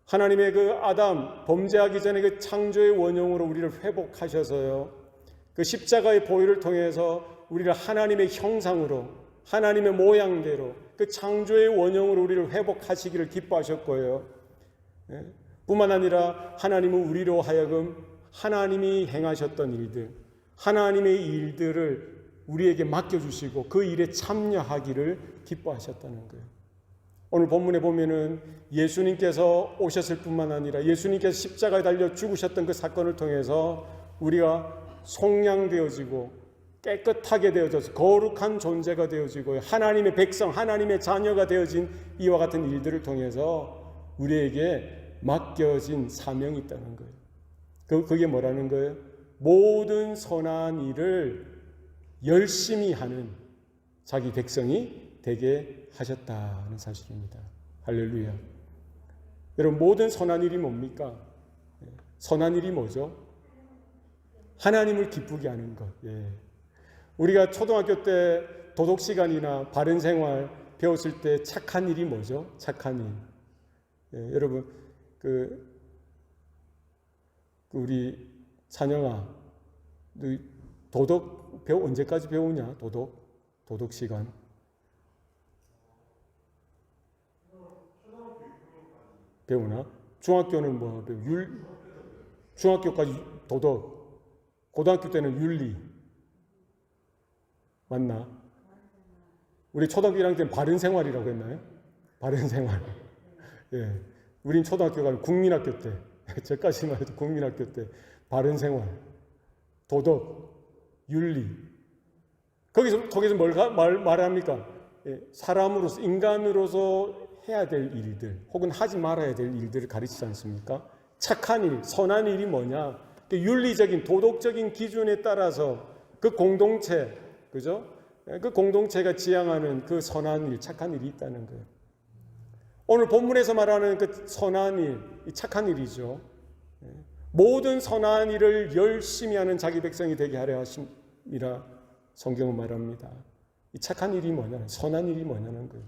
하나님의 그 아담 범죄하기 전에 그 창조의 원형으로 우리를 회복하셔서요, 그 십자가의 보혈을 통해서 우리를 하나님의 형상으로, 하나님의 모양대로 그 창조의 원형으로 우리를 회복하시기를 기뻐하셨고요. 뿐만 아니라 하나님은 우리로 하여금 하나님이 행하셨던 일들, 하나님의 일들을 우리에게 맡겨주시고 그 일에 참여하기를 기뻐하셨다는 거예요. 오늘 본문에 보면은 예수님께서 오셨을 뿐만 아니라 예수님께서 십자가에 달려 죽으셨던 그 사건을 통해서 우리가 속량되어지고 깨끗하게 되어져서 거룩한 존재가 되어지고 하나님의 백성, 하나님의 자녀가 되어진 이와 같은 일들을 통해서 우리에게 맡겨진 사명이 있다는 거예요. 그게 뭐라는 거예요? 모든 선한 일을 열심히 하는 자기 백성이 되게 하셨다는 사실입니다. 할렐루야. 여러분, 모든 선한 일이 뭡니까? 선한 일이 뭐죠? 하나님을 기쁘게 하는 것. 우리가 초등학교 때 도덕 시간이나 바른 생활 배웠을 때 착한 일이 뭐죠? 착한 일. 여러분, 우리 찬영아, 도덕 언제까지 배우냐? 도덕 시간. 배우나? 중학교는 뭐 중학교까지 도덕, 고등학교 때는 윤리. 맞나? 우리 초등학교 1학년 때는 바른 생활이라고 했나요? 바른 생활. 우린 초등학교가 아니고 국민학교 때, 저까지만 해도 국민학교 때 바른 생활, 도덕, 윤리. 거기서 뭘 말합니까? 사람으로서, 인간으로서 해야 될 일들, 혹은 하지 말아야 될 일들을 가르치지 않습니까? 착한 일, 선한 일이 뭐냐? 윤리적인 도덕적인 기준에 따라서 그 공동체, 그죠? 그 공동체가 지향하는 그 선한 일, 착한 일이 있다는 거예요. 오늘 본문에서 말하는 그 선한 일, 착한 일이죠. 모든 선한 일을 열심히 하는 자기 백성이 되게 하려 하심이라 성경은 말합니다. 이 착한 일이 뭐냐, 선한 일이 뭐냐는 거예요.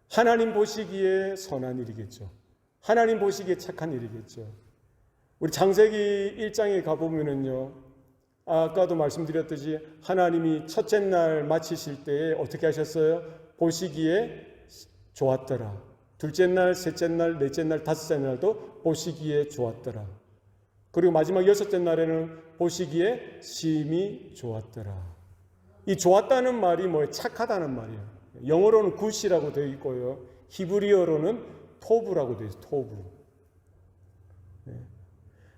하나님 보시기에 선한 일이겠죠. 하나님 보시기에 착한 일이겠죠. 우리 창세기 1장에 가보면은요, 아까도 말씀드렸듯이 하나님이 첫째 날 마치실 때에 어떻게 하셨어요? 보시기에 좋았더라. 둘째 날, 셋째 날, 넷째 날, 다섯째 날도 보시기에 좋았더라. 그리고 마지막 여섯째 날에는 보시기에 심히 좋았더라. 이 좋았다는 말이 뭐예요? 착하다는 말이에요. 영어로는 굿이라고 되어 있고요. 히브리어로는 토브라고 되어 있어요. 토브.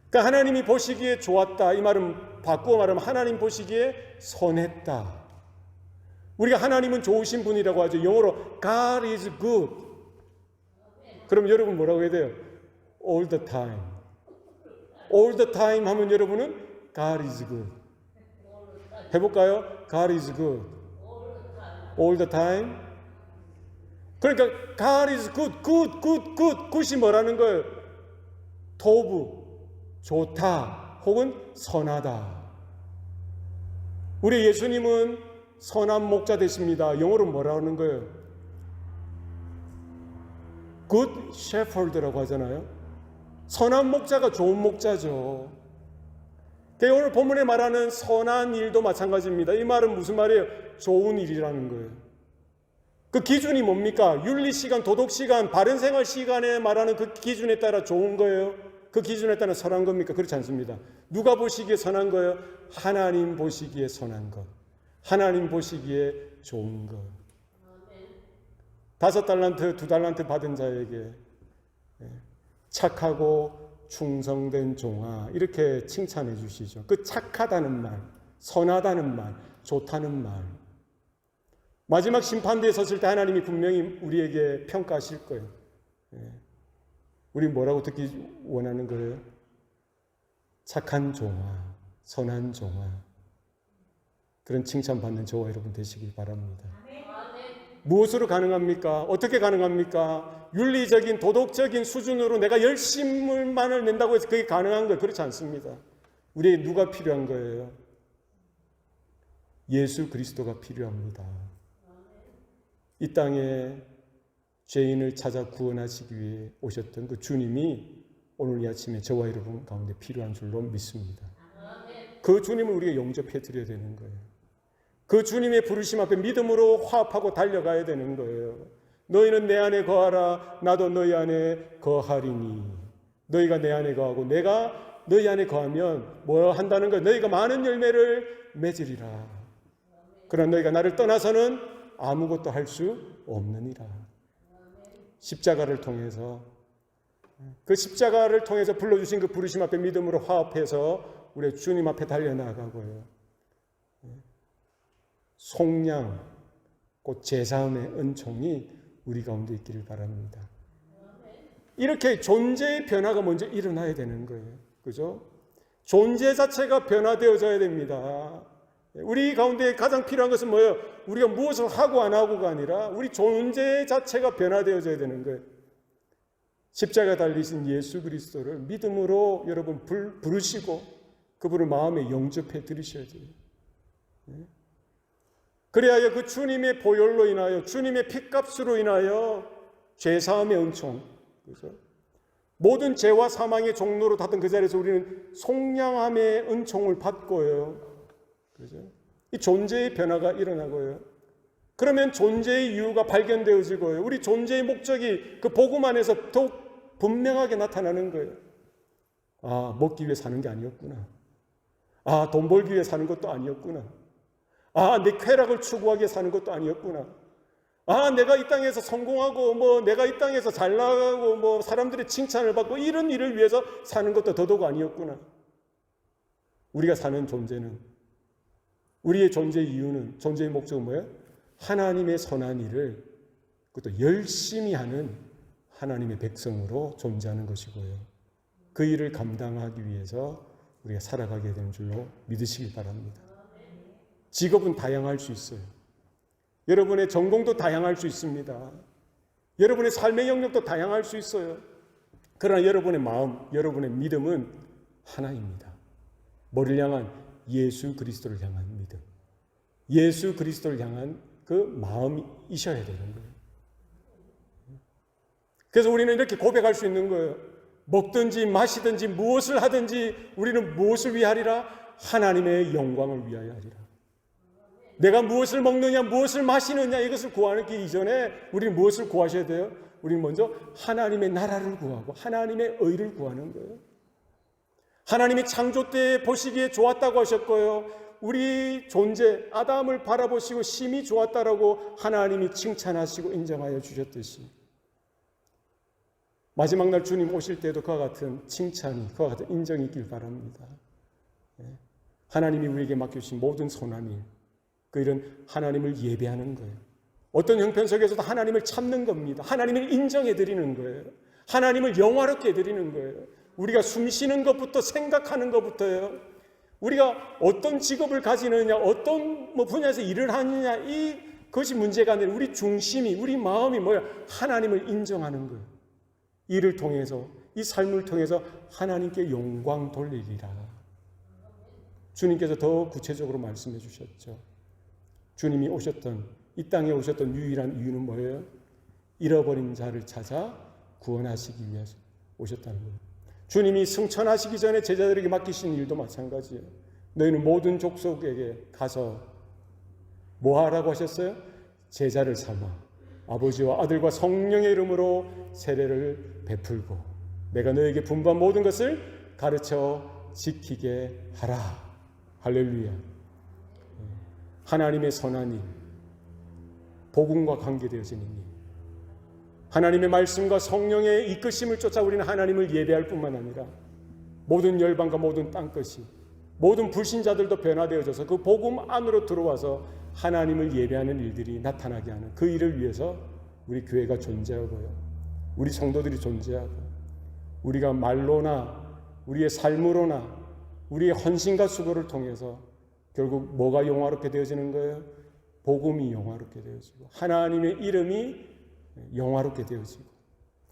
그러니까 하나님이 보시기에 좋았다. 이 말은 바꾸어 말하면 하나님 보시기에 선했다. 우리가 하나님은 좋으신 분이라고 하죠. 영어로 God is good. 그럼 여러분 뭐라고 해야 돼요? All the time. All the time 하면 여러분은 God is good. 해볼까요? God is good. All the time. 그러니까 God is good, good, good, good. good이 뭐라는 거예요? 토브, 좋다, 혹은 선하다. 우리 예수님은 선한 목자 되십니다. 영어로 뭐라는 거예요? Good shepherd라고 하잖아요. 선한 목자가 좋은 목자죠. 오늘 본문에 말하는 선한 일도 마찬가지입니다. 이 말은 무슨 말이에요? 좋은 일이라는 거예요. 그 기준이 뭡니까? 윤리시간, 도덕시간, 바른생활 시간에 말하는 그 기준에 따라 좋은 거예요? 그 기준에 따라 선한 겁니까? 그렇지 않습니다. 누가 보시기에 선한 거예요? 하나님 보시기에 선한 것. 하나님 보시기에 좋은 것. 5달란트, 2달란트 받은 자에게 착하고 충성된 종아, 이렇게 칭찬해 주시죠. 그 착하다는 말, 선하다는 말, 좋다는 말. 마지막 심판대에 섰을 때 하나님이 분명히 우리에게 평가하실 거예요. 우리 뭐라고 듣기 원하는 거예요? 착한 종아, 선한 종아. 그런 칭찬받는 저와 여러분 되시길 바랍니다. 무엇으로 가능합니까? 어떻게 가능합니까? 윤리적인 도덕적인 수준으로 내가 열심만을 낸다고 해서 그게 가능한 거예요? 그렇지 않습니다. 우리에게 누가 필요한 거예요? 예수 그리스도가 필요합니다. 이 땅에 죄인을 찾아 구원하시기 위해 오셨던 그 주님이 오늘 이 아침에 저와 여러분 가운데 필요한 줄로 믿습니다. 그 주님을 우리가 영접해 드려야 되는 거예요. 그 주님의 부르심 앞에 믿음으로 화합하고 달려가야 되는 거예요. 너희는 내 안에 거하라. 나도 너희 안에 거하리니. 너희가 내 안에 거하고 내가 너희 안에 거하면 뭐 한다는 거예요? 너희가 많은 열매를 맺으리라. 그러나 너희가 나를 떠나서는 아무것도 할 수 없느니라. 십자가를 통해서, 그 십자가를 통해서 불러주신 그 부르심 앞에 믿음으로 화합해서 우리 주님 앞에 달려나가고요. 속량, 곧 제사함의 은총이 우리 가운데 있기를 바랍니다. 이렇게 존재의 변화가 먼저 일어나야 되는 거예요. 그죠? 존재 자체가 변화되어져야 됩니다. 우리 가운데 가장 필요한 것은 뭐예요? 우리가 무엇을 하고 안 하고가 아니라 우리 존재 자체가 변화되어져야 되는 거예요. 십자가 달리신 예수 그리스도를 믿음으로 여러분 부르시고 그분을 마음에 영접해 드리셔야 돼요. 그래야 그 주님의 보혈로 인하여, 주님의 피값으로 인하여 죄사함의 은총, 그렇죠? 모든 죄와 사망의 종로로 닿던 그 자리에서 우리는 속량함의 은총을 받고요. 그렇죠? 이 존재의 변화가 일어나고요. 그러면 존재의 이유가 발견되어지고요. 우리 존재의 목적이 그 복음 안에서 더욱 분명하게 나타나는 거예요. 아, 먹기 위해 사는 게 아니었구나. 아, 돈 벌기 위해 사는 것도 아니었구나. 아, 내 쾌락을 추구하기 위해 사는 것도 아니었구나. 아, 내가 이 땅에서 성공하고 내가 이 땅에서 잘 나가고 사람들의 칭찬을 받고 이런 일을 위해서 사는 것도 더더욱 아니었구나. 우리가 사는 존재는, 우리의 존재 이유는, 존재의 목적은 뭐예요? 하나님의 선한 일을 그것도 열심히 하는 하나님의 백성으로 존재하는 것이고요. 그 일을 감당하기 위해서 우리가 살아가게 되는 줄로 믿으시길 바랍니다. 직업은 다양할 수 있어요. 여러분의 전공도 다양할 수 있습니다. 여러분의 삶의 영역도 다양할 수 있어요. 그러나 여러분의 마음, 여러분의 믿음은 하나입니다. 뭐를 향한? 예수 그리스도를 향한 믿음. 예수 그리스도를 향한 그 마음이셔야 되는 거예요. 그래서 우리는 이렇게 고백할 수 있는 거예요. 먹든지 마시든지 무엇을 하든지 우리는 무엇을 위하리라? 하나님의 영광을 위하여 하리라. 내가 무엇을 먹느냐, 무엇을 마시느냐 이것을 구하기 이전에 우리는 무엇을 구하셔야 돼요? 우리는 먼저 하나님의 나라를 구하고 하나님의 의를 구하는 거예요. 하나님이 창조 때 보시기에 좋았다고 하셨고요. 우리 존재 아담을 바라보시고 심히 좋았다라고 하나님이 칭찬하시고 인정하여 주셨듯이 마지막 날 주님 오실 때도 그와 같은 칭찬이, 그와 같은 인정이 있길 바랍니다. 하나님이 우리에게 맡겨주신 모든 선한 일, 그 일은 하나님을 예배하는 거예요. 어떤 형편 속에서도 하나님을 찾는 겁니다. 하나님을 인정해 드리는 거예요. 하나님을 영화롭게 해드리는 거예요. 우리가 숨 쉬는 것부터 생각하는 것부터요. 우리가 어떤 직업을 가지느냐, 어떤 분야에서 일을 하느냐, 그것이 문제가 아니라 우리 중심이, 우리 마음이 뭐야? 하나님을 인정하는 거예요. 이를 통해서, 이 삶을 통해서 하나님께 영광 돌리리라. 주님께서 더 구체적으로 말씀해 주셨죠. 주님이 오셨던, 이 땅에 오셨던 유일한 이유는 뭐예요? 잃어버린 자를 찾아 구원하시기 위해서 오셨다는 거예요. 주님이 승천하시기 전에 제자들에게 맡기신 일도 마찬가지예요. 너희는 모든 족속에게 가서 뭐 하라고 하셨어요? 제자를 삼아 아버지와 아들과 성령의 이름으로 세례를 베풀고 내가 너에게 분부한 모든 것을 가르쳐 지키게 하라. 할렐루야. 하나님의 선한 일, 복음과 관계되어지는 일, 하나님의 말씀과 성령의 이끄심을 쫓아 우리는 하나님을 예배할 뿐만 아니라 모든 열방과 모든 땅끝이, 모든 불신자들도 변화되어져서 그 복음 안으로 들어와서 하나님을 예배하는 일들이 나타나게 하는 그 일을 위해서 우리 교회가 존재하고요, 우리 성도들이 존재하고, 우리가 말로나 우리의 삶으로나 우리의 헌신과 수고를 통해서 결국 뭐가 영화롭게 되어지는 거예요? 복음이 영화롭게 되어지고 하나님의 이름이 영화롭게 되어지고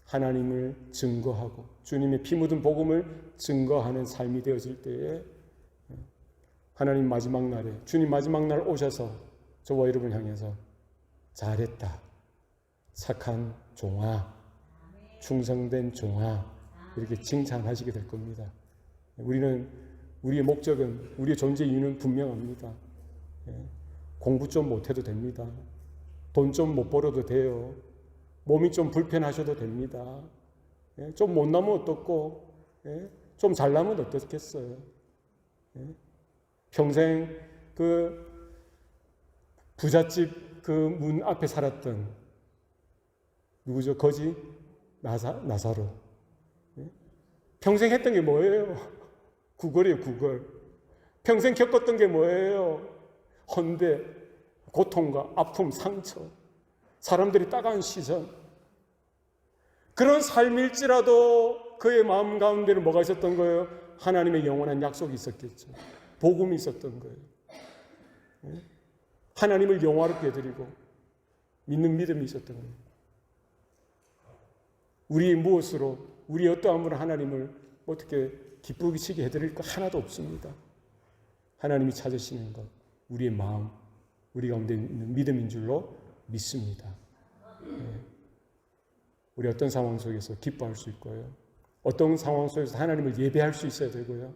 하나님을 증거하고 주님의 피 묻은 복음을 증거하는 삶이 되어질 때에 하나님 마지막 날에, 주님 마지막 날 오셔서 저와 여러분 향해서 잘했다, 착한 종아, 충성된 종아, 이렇게 칭찬하시게 될 겁니다. 우리의 목적은, 우리의 존재 이유는 분명합니다. 공부 좀 못해도 됩니다. 돈 좀 못 벌어도 돼요. 몸이 좀 불편하셔도 됩니다. 좀 못나면 어떻고, 좀 잘나면 어떻겠어요. 평생 그 부잣집 그 문 앞에 살았던 누구죠? 거지? 나사로. 평생 했던 게 뭐예요? 구걸이에요, 구걸. 평생 겪었던 게 뭐예요? 헌대, 고통과 아픔, 상처, 사람들이 따가운 시선. 그런 삶일지라도 그의 마음 가운데는 뭐가 있었던 거예요? 하나님의 영원한 약속이 있었겠죠. 복음이 있었던 거예요. 하나님을 영화롭게 해드리고 믿는 믿음이 있었던 거예요. 우리의 무엇으로, 우리의 어떠함으로 하나님을 어떻게 기쁘게 치게 해드릴 거 하나도 없습니다. 하나님이 찾으시는 것, 우리의 마음, 우리 가운데 있는 믿음인 줄로 믿습니다. 우리 어떤 상황 속에서 기뻐할 수 있고요, 어떤 상황 속에서 하나님을 예배할 수 있어야 되고요,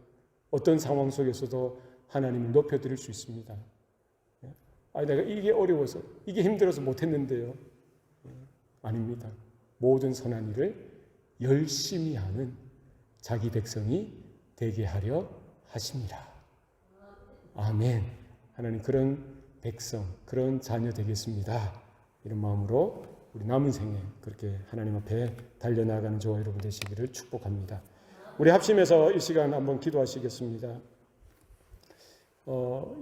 어떤 상황 속에서도 하나님을 높여드릴 수 있습니다. 내가 이게 어려워서, 이게 힘들어서 못했는데요. 아닙니다. 모든 선한 일을 열심히 하는 자기 백성이 되게 하려 하십니다. 아멘. 하나님 그런 백성, 그런 자녀 되겠습니다. 이런 마음으로 우리 남은 생에 그렇게 하나님 앞에 달려나가는 저와 여러분 되시기를 축복합니다. 우리 합심해서 이 시간 한번 기도하시겠습니다.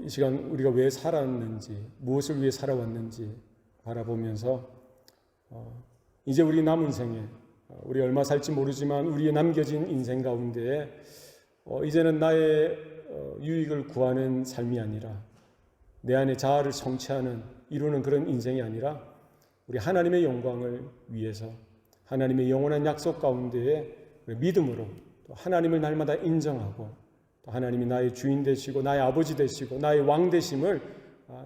이 시간 우리가 왜 살았는지, 무엇을 위해 살아왔는지 바라보면서 이제 우리 남은 생에 우리 얼마 살지 모르지만 우리의 남겨진 인생 가운데 이제는 나의 유익을 구하는 삶이 아니라 내 안에 자아를 성취하는 이루는 그런 인생이 아니라 우리 하나님의 영광을 위해서 하나님의 영원한 약속 가운데에 믿음으로 또 하나님을 날마다 인정하고 또 하나님이 나의 주인 되시고 나의 아버지 되시고 나의 왕 되심을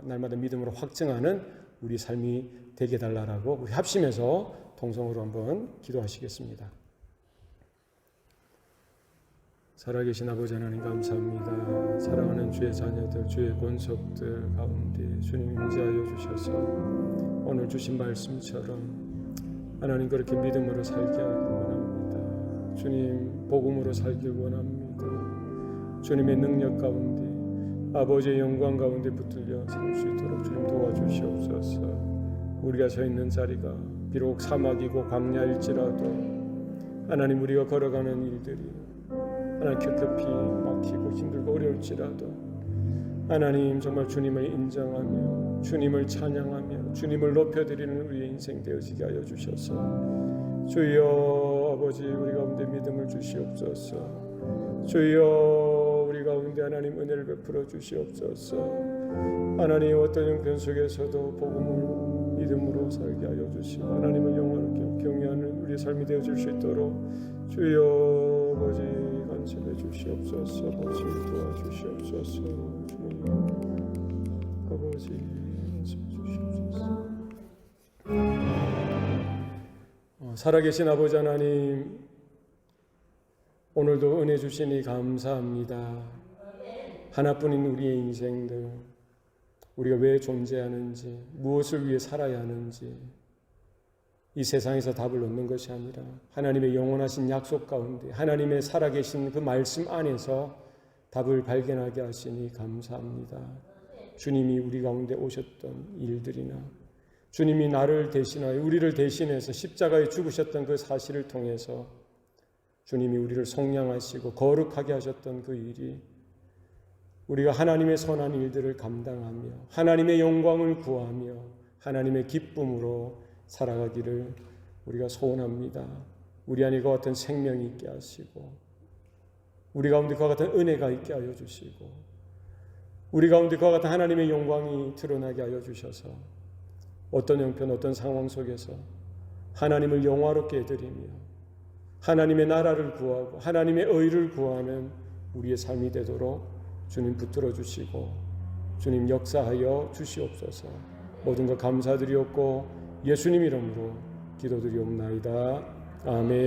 날마다 믿음으로 확증하는 우리 삶이 되게 달라라고 우리 합심해서 통성으로 한번 기도하시겠습니다. 살아계신 아버지 하나님 감사합니다. 사랑하는 주의 자녀들, 주의 권속들 가운데 주님 임재하여 주셔서 오늘 주신 말씀처럼 하나님 그렇게 믿음으로 살게 하길 원합니다. 주님 복음으로 살길 원합니다. 주님의 능력 가운데 아버지의 영광 가운데 붙들려 살 수 있도록 주님 도와주시옵소서. 우리가 서 있는 자리가 비록 사막이고 광야일지라도 하나님 우리가 걸어가는 일들이 하나님 겹겹이 막히고 힘들고 어려울지라도 하나님 정말 주님을 인정하며 주님을 찬양하며 주님을 높여드리는 우리의 인생 되어지게 하여 주셔서 주여 아버지 우리 가운데 믿음을 주시옵소서. 주여 우리 가운데 하나님 은혜를 베풀어 주시옵소서. 하나님 어떤 형편 속에서도 복음을 믿음으로 살게 하여 주시고 하나님을 영원하게 경외하는 우리의 삶이 되어질 수 있도록 주여 아버지 간섭해 주시옵소서. 아버지 도와주시옵소서. 주님 아버지 간섭해 주시옵소서. 살아계신 아버지 하나님 오늘도 은혜 주시니 감사합니다. 하나뿐인 우리의 인생들 우리가 왜 존재하는지 무엇을 위해 살아야 하는지 이 세상에서 답을 얻는 것이 아니라 하나님의 영원하신 약속 가운데 하나님의 살아계신 그 말씀 안에서 답을 발견하게 하시니 감사합니다. 주님이 우리 가운데 오셨던 일들이나 주님이 나를 대신하여 우리를 대신해서 십자가에 죽으셨던 그 사실을 통해서 주님이 우리를 속량하시고 거룩하게 하셨던 그 일이 우리가 하나님의 선한 일들을 감당하며 하나님의 영광을 구하며 하나님의 기쁨으로 살아가기를 우리가 소원합니다. 우리 안에 그와 같은 생명이 있게 하시고 우리 가운데 그와 같은 은혜가 있게 하여 주시고 우리 가운데 그와 같은 하나님의 영광이 드러나게 하여 주셔서 어떤 형편 어떤 상황 속에서 하나님을 영화롭게 해드리며 하나님의 나라를 구하고 하나님의 의를 구하는 우리의 삶이 되도록 주님 붙들어 주시고 주님 역사하여 주시옵소서. 모든 것 감사드리옵고 예수님 이름으로 기도드리옵나이다. 아멘.